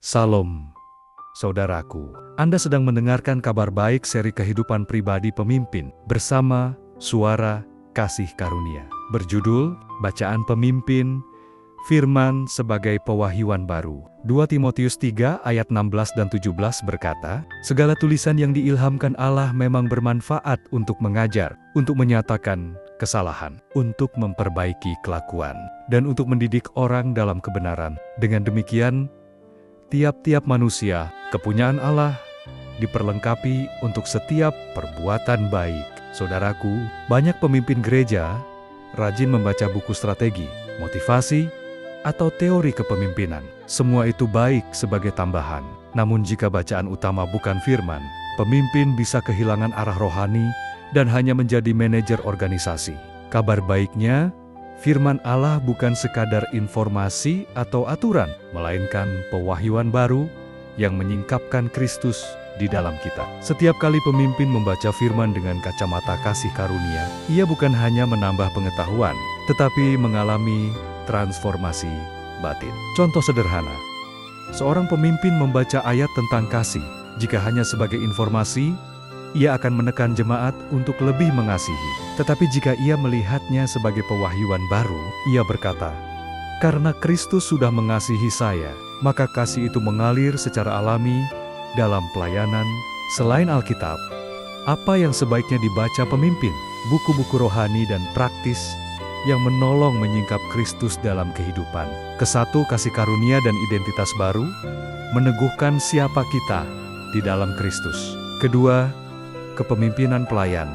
Salam, saudaraku. Anda sedang mendengarkan kabar baik seri kehidupan pribadi pemimpin bersama Suara Kasih Karunia. Berjudul, Bacaan Pemimpin, Firman sebagai Pewahyuan Baru. 2 Timotius 3 ayat 16 dan 17 berkata, segala tulisan yang diilhamkan Allah memang bermanfaat untuk mengajar, untuk menyatakan kesalahan, untuk memperbaiki kelakuan, dan untuk mendidik orang dalam kebenaran. Dengan demikian, tiap-tiap manusia, kepunyaan Allah, diperlengkapi untuk setiap perbuatan baik. Saudaraku, banyak pemimpin gereja rajin membaca buku strategi, motivasi, atau teori kepemimpinan. Semua itu baik sebagai tambahan. Namun jika bacaan utama bukan firman, pemimpin bisa kehilangan arah rohani dan hanya menjadi manajer organisasi. Kabar baiknya, firman Allah bukan sekadar informasi atau aturan, melainkan pewahyuan baru yang menyingkapkan Kristus di dalam kita. Setiap kali pemimpin membaca firman dengan kacamata kasih karunia, ia bukan hanya menambah pengetahuan, tetapi mengalami transformasi batin. Contoh sederhana, seorang pemimpin membaca ayat tentang kasih. Jika hanya sebagai informasi, ia akan menekan jemaat untuk lebih mengasihi. Tetapi jika ia melihatnya sebagai pewahyuan baru, ia berkata, karena Kristus sudah mengasihi saya, maka kasih itu mengalir secara alami dalam pelayanan. Selain Alkitab, apa yang sebaiknya dibaca pemimpin? Buku-buku rohani dan praktis yang menolong menyingkap Kristus dalam kehidupan. Kesatu, kasih karunia dan identitas baru, meneguhkan siapa kita di dalam Kristus. Kedua, kepemimpinan pelayan,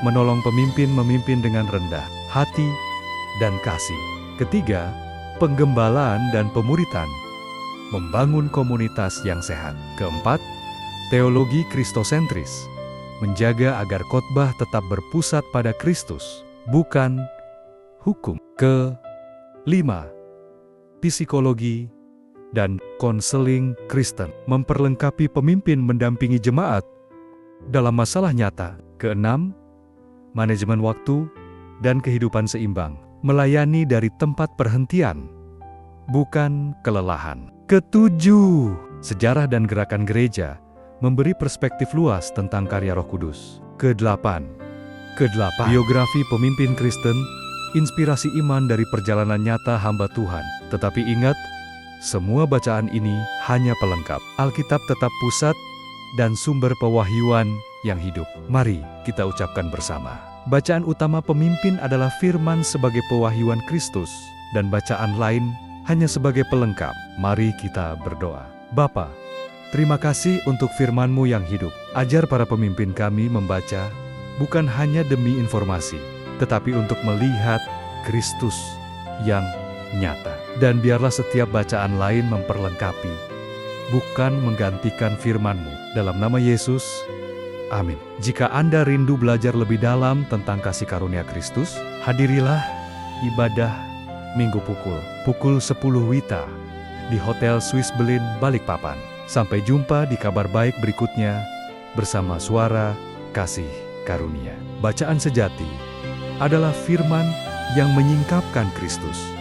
menolong pemimpin memimpin dengan rendah hati dan kasih. Ketiga, penggembalaan dan pemuritan, membangun komunitas yang sehat. Keempat, teologi kristosentris, menjaga agar khotbah tetap berpusat pada Kristus, bukan hukum. Kelima, psikologi dan konseling Kristen, memperlengkapi pemimpin mendampingi jemaat dalam masalah nyata. Keenam, manajemen waktu dan kehidupan seimbang, melayani dari tempat perhentian, bukan kelelahan. Ketujuh, sejarah dan gerakan gereja, memberi perspektif luas tentang karya Roh Kudus. Kedelapan, biografi pemimpin Kristen, inspirasi iman dari perjalanan nyata hamba Tuhan. Tetapi ingat, semua bacaan ini hanya pelengkap. Alkitab tetap pusat dan sumber pewahyuan yang hidup. Mari kita ucapkan bersama. Bacaan utama pemimpin adalah firman sebagai pewahyuan Kristus, dan bacaan lain hanya sebagai pelengkap. Mari kita berdoa. Bapa, terima kasih untuk firman-Mu yang hidup. Ajar para pemimpin kami membaca bukan hanya demi informasi, tetapi untuk melihat Kristus yang nyata. Dan biarlah setiap bacaan lain memperlengkapi, bukan menggantikan firman-Mu. Dalam nama Yesus, amin. Jika Anda rindu belajar lebih dalam tentang kasih karunia Kristus, hadirilah ibadah Minggu pukul 10 WITA di Hotel Swiss Berlin, Balikpapan. Sampai jumpa di kabar baik berikutnya bersama Suara Kasih Karunia. Bacaan sejati adalah firman yang menyingkapkan Kristus.